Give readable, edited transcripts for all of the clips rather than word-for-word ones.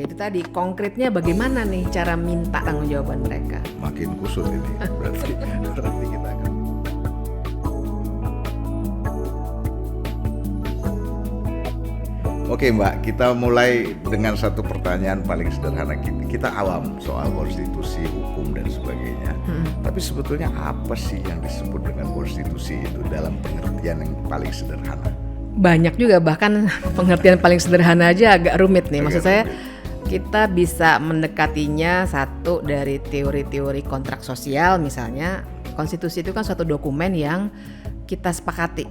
Ya itu tadi, konkretnya bagaimana nih cara minta tanggung-jawaban mereka? Makin kusut ini, berarti kita akan. Oke Mbak, kita mulai dengan satu pertanyaan paling sederhana. Kita awam soal konstitusi, hukum dan sebagainya. Tapi sebetulnya apa sih yang disebut dengan konstitusi itu dalam pengertian yang paling sederhana? Banyak juga, bahkan pengertian paling sederhana aja agak rumit nih. Maksud saya kita bisa mendekatinya satu dari teori-teori kontrak sosial misalnya. Konstitusi itu kan suatu dokumen yang kita sepakati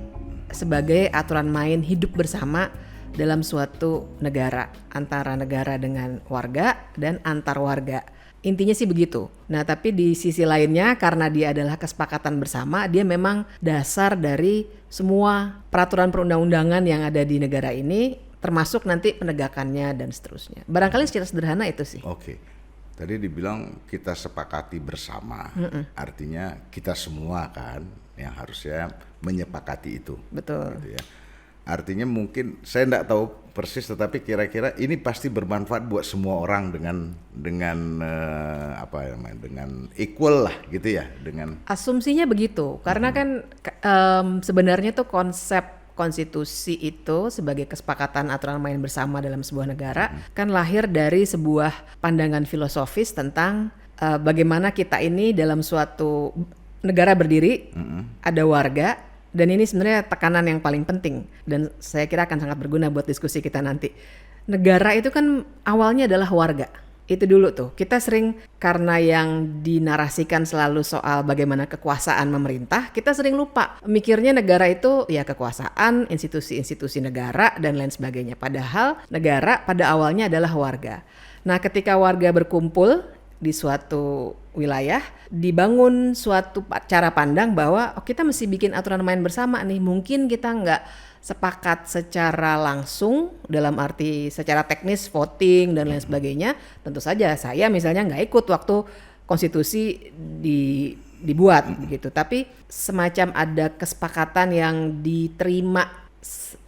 sebagai aturan main hidup bersama dalam suatu negara, antara negara dengan warga dan antar warga. Intinya sih begitu. Nah, tapi di sisi lainnya karena dia adalah kesepakatan bersama, dia memang dasar dari semua peraturan perundang-undangan yang ada di negara ini, termasuk nanti penegakannya dan seterusnya. Barangkali secara sederhana itu sih. Oke. Tadi dibilang kita sepakati bersama. Artinya kita semua kan yang harusnya menyepakati itu. Betul. Gitu ya. Artinya mungkin saya enggak tahu persis, tetapi kira-kira ini pasti bermanfaat buat semua orang dengan equal lah gitu ya, dengan asumsinya begitu. Karena kan sebenarnya tuh konsep konstitusi itu sebagai kesepakatan aturan main bersama dalam sebuah negara kan lahir dari sebuah pandangan filosofis tentang bagaimana kita ini dalam suatu negara berdiri, ada warga. Dan ini sebenarnya tekanan yang paling penting dan saya kira akan sangat berguna buat diskusi kita nanti. Negara itu kan awalnya adalah warga. Itu dulu tuh. Kita sering karena yang dinarasikan selalu soal bagaimana kekuasaan memerintah, kita sering lupa. Mikirnya negara itu ya kekuasaan, institusi-institusi negara dan lain sebagainya. Padahal negara pada awalnya adalah warga. Nah, ketika warga berkumpul di suatu wilayah, dibangun suatu cara pandang bahwa kita mesti bikin aturan main bersama nih. Mungkin kita nggak sepakat secara langsung dalam arti secara teknis voting dan lain sebagainya. Tentu saja saya misalnya nggak ikut waktu konstitusi dibuat begitu. Tapi semacam ada kesepakatan yang diterima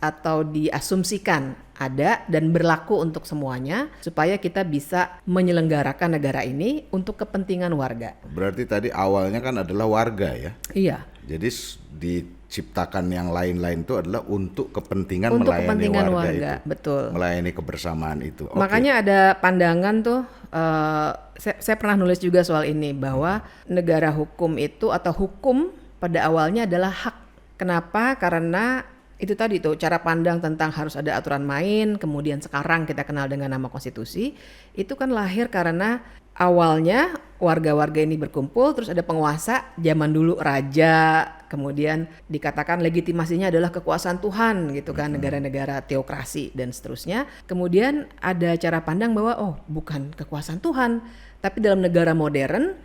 atau diasumsikan ada dan berlaku untuk semuanya supaya kita bisa menyelenggarakan negara ini untuk kepentingan warga. Berarti tadi awalnya kan adalah warga ya? Iya. Jadi diciptakan yang lain-lain itu adalah untuk kepentingan untuk melayani kepentingan warga itu. Betul. Melayani kebersamaan itu. Makanya ada pandangan tuh, saya pernah nulis juga soal ini bahwa negara hukum itu atau hukum pada awalnya adalah hak. Kenapa? Karena itu tadi tuh cara pandang tentang harus ada aturan main, kemudian sekarang kita kenal dengan nama konstitusi, itu kan lahir karena awalnya warga-warga ini berkumpul, terus ada penguasa, zaman dulu raja, kemudian dikatakan legitimasinya adalah kekuasaan Tuhan gitu kan, negara-negara teokrasi dan seterusnya. Kemudian ada cara pandang bahwa oh bukan kekuasaan Tuhan, tapi dalam negara modern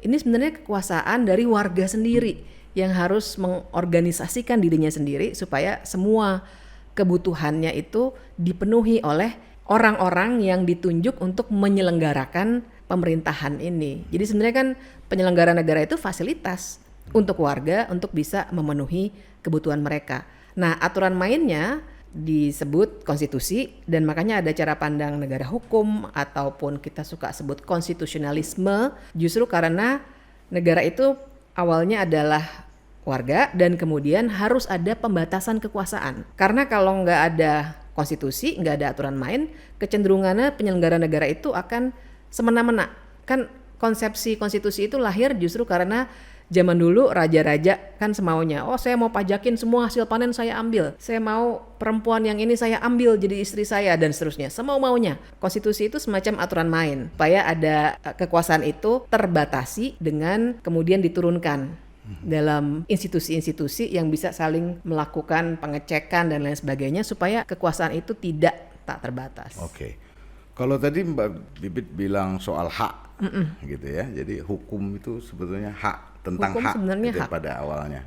ini sebenarnya kekuasaan dari warga sendiri yang harus mengorganisasikan dirinya sendiri supaya semua kebutuhannya itu dipenuhi oleh orang-orang yang ditunjuk untuk menyelenggarakan pemerintahan ini. Jadi sebenarnya kan penyelenggara negara itu fasilitas untuk warga untuk bisa memenuhi kebutuhan mereka. Nah, aturan mainnya disebut konstitusi dan makanya ada cara pandang negara hukum ataupun kita suka sebut konstitusionalisme justru karena negara itu awalnya adalah warga dan kemudian harus ada pembatasan kekuasaan. Karena kalau nggak ada konstitusi, nggak ada aturan main, kecenderungannya penyelenggara negara itu akan semena-mena. Kan konsepsi konstitusi itu lahir justru karena zaman dulu raja-raja kan semaunya. Oh saya mau pajakin semua hasil panen saya ambil. Saya mau perempuan yang ini saya ambil jadi istri saya dan seterusnya. Semau-maunya. Konstitusi itu semacam aturan main. Supaya ada kekuasaan itu terbatasi dengan kemudian diturunkan dalam institusi-institusi yang bisa saling melakukan pengecekan dan lain sebagainya supaya kekuasaan itu tak terbatas. Oke. Kalau tadi Mbak Bibit bilang soal hak gitu ya. Jadi hukum itu sebetulnya hak, tentang hukum hak sebenarnya gitu hak. pada awalnya.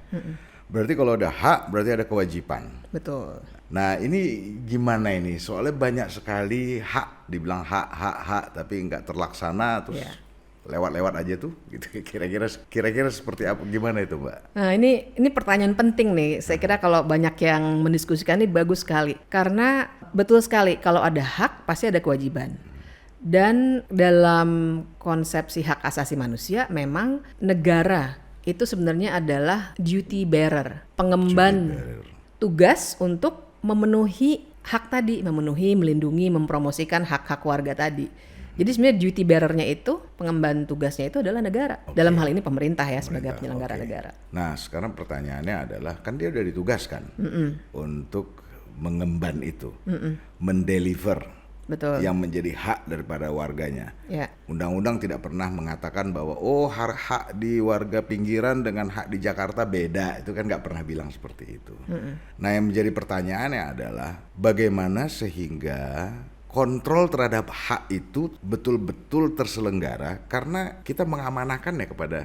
Berarti kalau ada hak berarti ada kewajiban. Betul. Nah ini gimana ini? Soalnya banyak sekali hak, dibilang hak tapi nggak terlaksana terus lewat-lewat aja tuh gitu. Kira-kira seperti apa, gimana itu Mbak? Nah ini pertanyaan penting nih. Saya kira kalau banyak yang mendiskusikan ini bagus sekali karena betul sekali kalau ada hak pasti ada kewajiban. Dan dalam konsepsi hak asasi manusia, memang negara itu sebenarnya adalah duty bearer, pengemban tugas untuk memenuhi hak tadi, memenuhi, melindungi, mempromosikan hak-hak warga tadi. Jadi sebenarnya duty bearer-nya itu, pengemban tugasnya itu adalah negara. Dalam hal ini pemerintah ya, sebagai penyelenggara negara. Nah sekarang pertanyaannya adalah, kan dia udah ditugaskan untuk mengemban itu, mendeliver. Betul. Yang menjadi hak daripada warganya. Ya. Undang-undang tidak pernah mengatakan bahwa hak di warga pinggiran dengan hak di Jakarta beda. Itu kan nggak pernah bilang seperti itu. Nah yang menjadi pertanyaannya adalah bagaimana sehingga kontrol terhadap hak itu betul-betul terselenggara, karena kita mengamanahkan ya kepada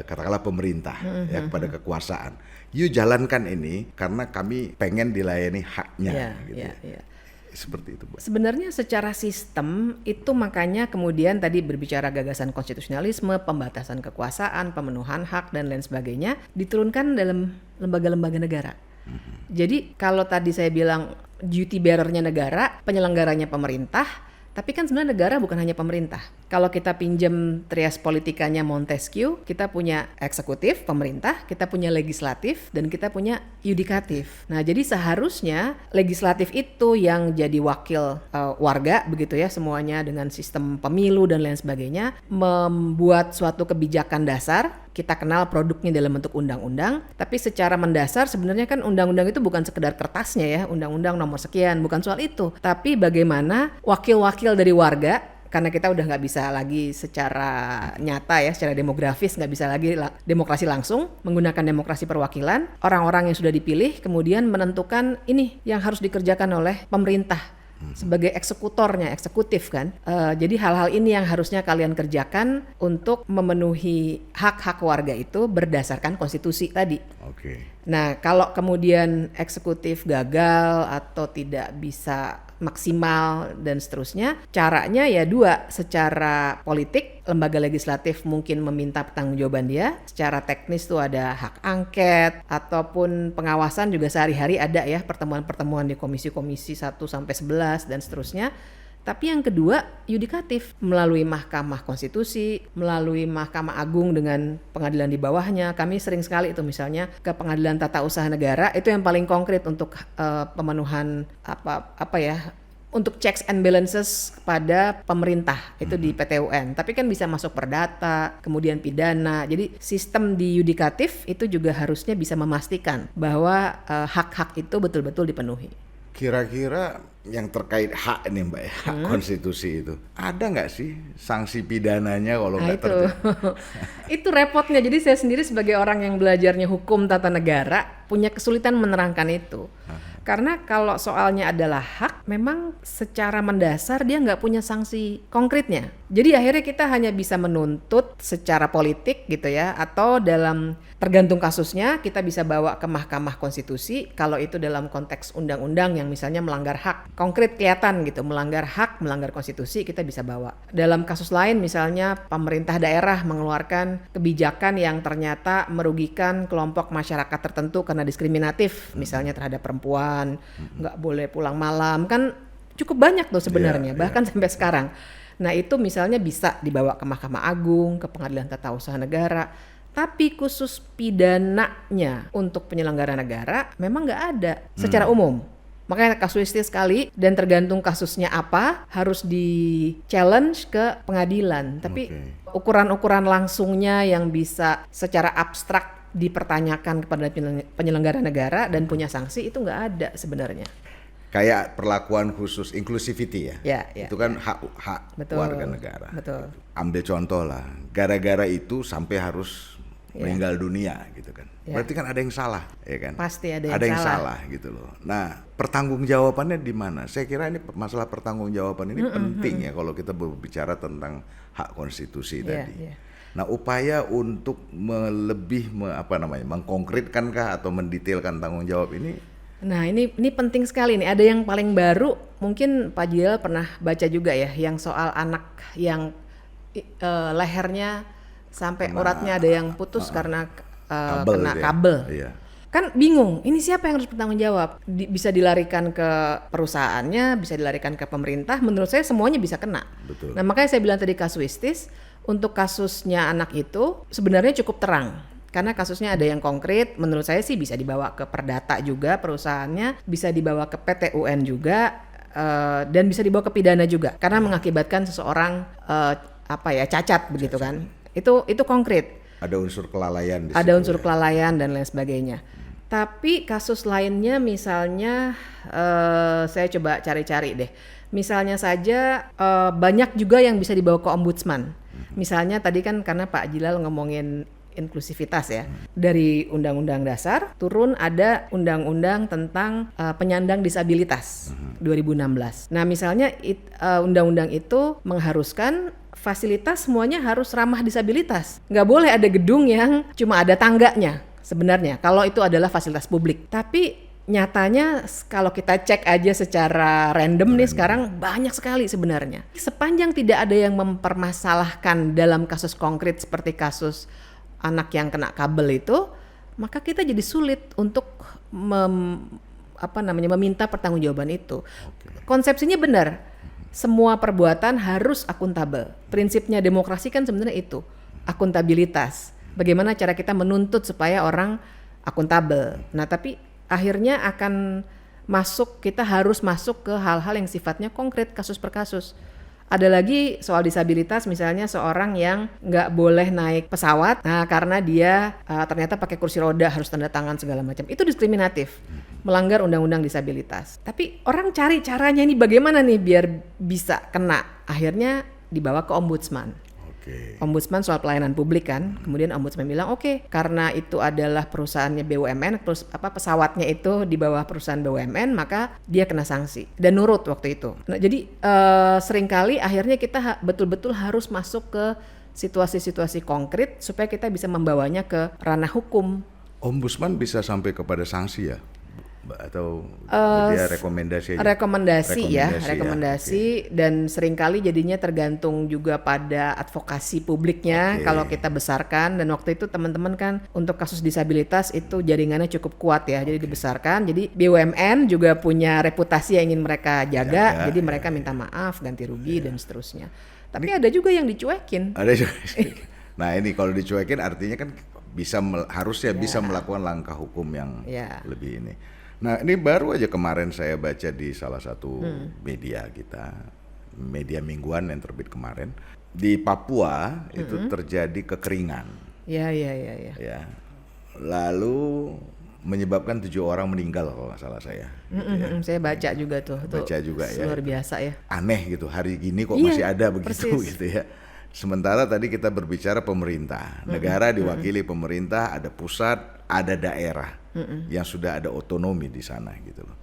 katakanlah pemerintah, ya kepada kekuasaan. You jalankan ini karena kami pengen dilayani haknya. Gitu. Seperti itu, Bu. Sebenarnya secara sistem itu makanya kemudian tadi berbicara gagasan konstitusionalisme, pembatasan kekuasaan, pemenuhan hak dan lain sebagainya diturunkan dalam lembaga-lembaga negara. Jadi kalau tadi saya bilang duty bearer-nya negara, penyelenggaranya pemerintah, tapi kan sebenarnya negara bukan hanya pemerintah. Kalau kita pinjam trias politikanya Montesquieu, kita punya eksekutif, pemerintah, kita punya legislatif, dan kita punya yudikatif. Nah, jadi seharusnya legislatif itu yang jadi wakil warga, begitu ya, semuanya dengan sistem pemilu dan lain sebagainya, membuat suatu kebijakan dasar. Kita kenal produknya dalam bentuk undang-undang, tapi secara mendasar sebenarnya kan undang-undang itu bukan sekedar kertasnya ya, undang-undang nomor sekian, bukan soal itu. Tapi bagaimana wakil-wakil dari warga, karena kita udah nggak bisa lagi secara nyata ya, secara demografis nggak bisa lagi demokrasi langsung, menggunakan demokrasi perwakilan, orang-orang yang sudah dipilih kemudian menentukan ini yang harus dikerjakan oleh pemerintah sebagai eksekutornya, eksekutif kan. Jadi hal-hal ini yang harusnya kalian kerjakan untuk memenuhi hak-hak warga itu berdasarkan konstitusi tadi. Nah, kalau kemudian eksekutif gagal atau tidak bisa maksimal dan seterusnya, caranya ya dua. Secara politik, lembaga legislatif mungkin meminta pertanggungjawaban dia. Secara teknis tuh ada hak angket ataupun pengawasan juga sehari-hari ada ya, pertemuan-pertemuan di komisi-komisi 1 sampai 11 dan seterusnya. Tapi yang kedua, yudikatif melalui Mahkamah Konstitusi, melalui Mahkamah Agung dengan pengadilan di bawahnya. Kami sering sekali itu misalnya ke Pengadilan Tata Usaha Negara, itu yang paling konkret untuk pemenuhan apa ya, untuk checks and balances kepada pemerintah itu di PT UN. Tapi kan bisa masuk perdata, kemudian pidana. Jadi sistem di yudikatif itu juga harusnya bisa memastikan bahwa hak-hak itu betul-betul dipenuhi. Kira-kira yang terkait hak nih Mbak ya, hak konstitusi itu, ada nggak sih sanksi pidananya kalau nggak terjadi? Itu repotnya. Jadi saya sendiri sebagai orang yang belajarnya hukum tata negara punya kesulitan menerangkan itu. Karena kalau soalnya adalah hak, memang secara mendasar dia nggak punya sanksi konkretnya. Jadi akhirnya kita hanya bisa menuntut secara politik gitu ya, atau dalam tergantung kasusnya kita bisa bawa ke Mahkamah Konstitusi kalau itu dalam konteks undang-undang yang misalnya melanggar hak. Konkret kelihatan gitu, melanggar hak, melanggar konstitusi, kita bisa bawa. Dalam kasus lain misalnya pemerintah daerah mengeluarkan kebijakan yang ternyata merugikan kelompok masyarakat tertentu karena diskriminatif, misalnya terhadap perempuan, nggak boleh pulang malam, kan cukup banyak tuh sebenarnya, bahkan sampai sekarang. Nah itu misalnya bisa dibawa ke Mahkamah Agung, ke Pengadilan Tata Usaha Negara. Tapi khusus pidananya untuk penyelenggara negara memang nggak ada secara umum. Makanya kasuistis sekali dan tergantung kasusnya apa harus di challenge ke pengadilan. Tapi ukuran-ukuran langsungnya yang bisa secara abstrak dipertanyakan kepada penyelenggara negara dan punya sanksi itu nggak ada sebenarnya. Kayak perlakuan khusus inclusivity ya, itu kan hak warga negara. Betul. Ambil contoh lah, gara-gara itu sampai harus meninggal dunia gitu kan. Berarti kan ada yang salah, ya kan? Pasti ada yang salah gitu loh. Nah, pertanggungjawabannya di mana? Saya kira ini masalah pertanggungjawaban ini penting ya kalau kita berbicara tentang hak konstitusi tadi. Nah, upaya untuk mengkonkretkankah atau mendetailkan tanggung jawab ini? Nah, ini penting sekali nih. Ada yang paling baru, mungkin Pak Jiel pernah baca juga ya, yang soal anak yang lehernya sampai uratnya ada yang putus karena kena kabel. kan bingung, ini siapa yang harus bertanggung jawab? Bisa dilarikan ke perusahaannya, bisa dilarikan ke pemerintah, menurut saya semuanya bisa kena. Betul. Nah makanya saya bilang tadi kasuistis, untuk kasusnya anak itu sebenarnya cukup terang. Karena kasusnya ada yang konkret, menurut saya sih bisa dibawa ke Perdata juga perusahaannya, bisa dibawa ke PT UN juga, dan bisa dibawa ke pidana juga. Karena mengakibatkan seseorang cacat begitu kan. Itu konkret. Ada unsur kelalaian di situ. Ada unsur kelalaian dan lain sebagainya. Tapi kasus lainnya misalnya saya coba cari-cari deh. Misalnya saja banyak juga yang bisa dibawa ke ombudsman. Misalnya tadi kan karena Pak Jilal ngomongin inklusivitas ya. Dari Undang-Undang Dasar turun ada Undang-Undang tentang penyandang disabilitas 2016. Nah misalnya undang-undang itu mengharuskan fasilitas semuanya harus ramah disabilitas. Nggak boleh ada gedung yang cuma ada tangganya sebenarnya kalau itu adalah fasilitas publik. Tapi nyatanya kalau kita cek aja secara random nih sekarang banyak sekali sebenarnya. Sepanjang tidak ada yang mempermasalahkan dalam kasus konkret seperti kasus anak yang kena kabel itu, maka kita jadi sulit untuk meminta pertanggungjawaban itu. Konsepsinya benar. Semua perbuatan harus akuntabel. Prinsipnya demokrasi kan sebenarnya itu, akuntabilitas. Bagaimana cara kita menuntut supaya orang akuntabel. Nah, tapi akhirnya kita harus masuk ke hal-hal yang sifatnya konkret, kasus per kasus. Ada lagi soal disabilitas, misalnya seorang yang nggak boleh naik pesawat, nah karena dia ternyata pakai kursi roda harus tanda tangan segala macam. Itu diskriminatif, melanggar undang-undang disabilitas. Tapi orang cari caranya ini bagaimana nih biar bisa kena. Akhirnya dibawa ke ombudsman. Ombudsman soal pelayanan publik kan, kemudian ombudsman bilang oke, karena itu adalah perusahaannya BUMN, pesawatnya itu di bawah perusahaan BUMN, maka dia kena sanksi dan nurut waktu itu. Nah, jadi seringkali akhirnya kita betul-betul harus masuk ke situasi-situasi konkret supaya kita bisa membawanya ke ranah hukum. Ombudsman bisa sampai kepada sanksi ya? Atau dia rekomendasi aja? Rekomendasi dan seringkali jadinya tergantung juga pada advokasi publiknya kalau kita besarkan. Dan waktu itu teman-teman kan untuk kasus disabilitas itu jaringannya cukup kuat ya, jadi dibesarkan. Jadi BUMN juga punya reputasi yang ingin mereka jaga, jadi mereka minta maaf, ganti rugi dan seterusnya. Tapi ada juga yang dicuekin. Ada juga. Nah ini kalau dicuekin artinya kan harusnya bisa melakukan langkah hukum yang lebih ini. Nah ini baru aja kemarin saya baca di salah satu media kita, media mingguan yang terbit kemarin, di Papua itu terjadi kekeringan. Ya. Lalu menyebabkan 7 orang meninggal kalau nggak salah saya. Saya baca juga tuh. Baca juga ya. Luar biasa ya. Aneh gitu, hari gini kok masih ada begitu gitu ya. Sementara tadi kita berbicara pemerintah, negara diwakili pemerintah, ada pusat, ada daerah yang sudah ada otonomi di sana gitu loh.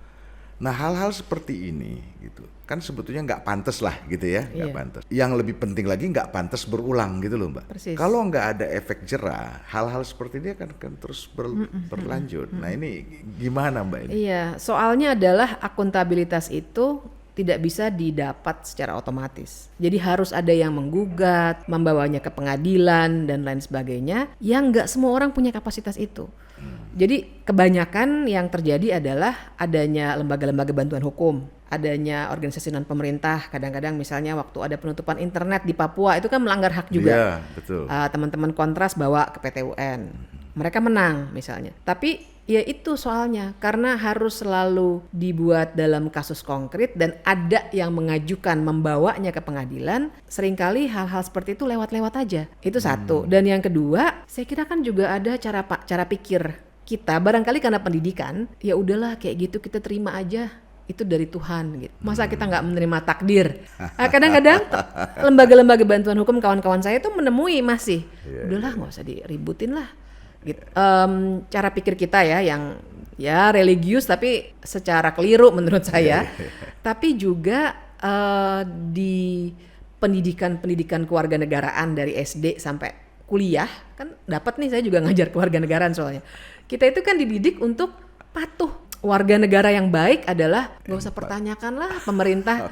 Nah hal-hal seperti ini gitu kan sebetulnya nggak pantas lah gitu ya, nggak pantas. Yang lebih penting lagi nggak pantas berulang gitu loh Mbak. Persis. Kalau nggak ada efek jerah, hal-hal seperti ini kan terus berlanjut. Nah ini gimana Mbak ini? Iya, soalnya adalah akuntabilitas itu tidak bisa didapat secara otomatis. Jadi harus ada yang menggugat, membawanya ke pengadilan dan lain sebagainya, yang nggak semua orang punya kapasitas itu. Jadi kebanyakan yang terjadi adalah adanya lembaga-lembaga bantuan hukum, adanya organisasi non pemerintah. Kadang-kadang misalnya waktu ada penutupan internet di Papua itu kan melanggar hak juga. Iya, betul. Teman-teman kontras bawa ke PT UN, mereka menang misalnya. Tapi ya itu soalnya karena harus selalu dibuat dalam kasus konkret dan ada yang mengajukan membawanya ke pengadilan, seringkali hal-hal seperti itu lewat-lewat aja. Itu satu. Dan yang kedua, saya kira kan juga ada cara pikir kita, barangkali karena pendidikan, ya udahlah kayak gitu kita terima aja. Itu dari Tuhan gitu. Masa kita nggak menerima takdir? Kadang-kadang lembaga-lembaga bantuan hukum kawan-kawan saya itu menemui masih, udahlah nggak usah diributin lah. Gitu. Cara pikir kita ya yang ya religius tapi secara keliru menurut saya. Tapi juga di pendidikan kewarganegaraan dari SD sampai kuliah kan dapat nih, saya juga ngajar kewarganegaraan soalnya. Kita itu kan dididik untuk patuh warga negara yang baik adalah nggak usah pertanyakan lah pemerintah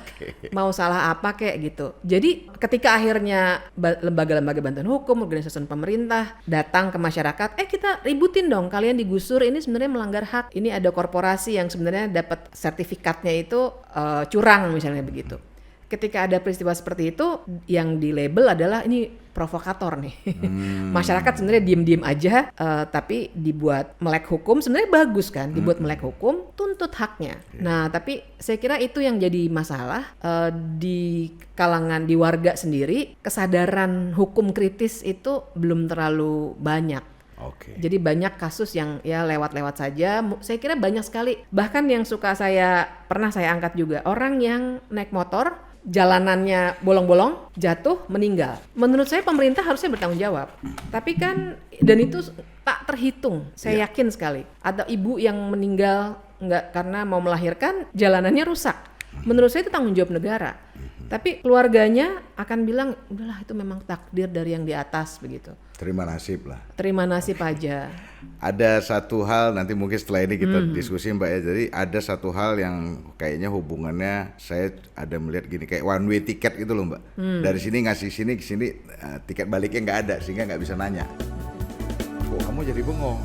mau salah apa kayak gitu. Jadi ketika akhirnya lembaga-lembaga bantuan hukum, organisasi pemerintah datang ke masyarakat, kita ributin dong, kalian digusur, ini sebenarnya melanggar hak, ini ada korporasi yang sebenarnya dapat sertifikatnya itu curang misalnya begitu. Ketika ada peristiwa seperti itu, yang di label adalah ini provokator nih. Masyarakat sebenarnya diem-diem aja, tapi dibuat melek hukum, sebenarnya bagus kan, dibuat melek hukum, tuntut haknya. Nah, tapi saya kira itu yang jadi masalah di kalangan, di warga sendiri, kesadaran hukum kritis itu belum terlalu banyak. Jadi banyak kasus yang ya lewat-lewat saja. Saya kira banyak sekali. Bahkan yang pernah saya angkat juga, orang yang naik motor, jalanannya bolong-bolong, jatuh, meninggal. Menurut saya pemerintah harusnya bertanggung jawab. Tapi kan, dan itu tak terhitung, saya yakin sekali. Ada ibu yang meninggal nggak karena mau melahirkan, jalanannya rusak. Menurut saya itu tanggung jawab negara. Tapi keluarganya akan bilang, udahlah itu memang takdir dari yang di atas begitu. Terima nasib lah. Terima nasib aja. Ada satu hal, nanti mungkin setelah ini kita diskusi Mbak ya. Jadi ada satu hal yang kayaknya hubungannya, saya ada melihat gini, kayak one way ticket gitu loh Mbak. Dari sini ngasih sini ke sini, tiket baliknya nggak ada, sehingga nggak bisa nanya. Oh kamu jadi bengong.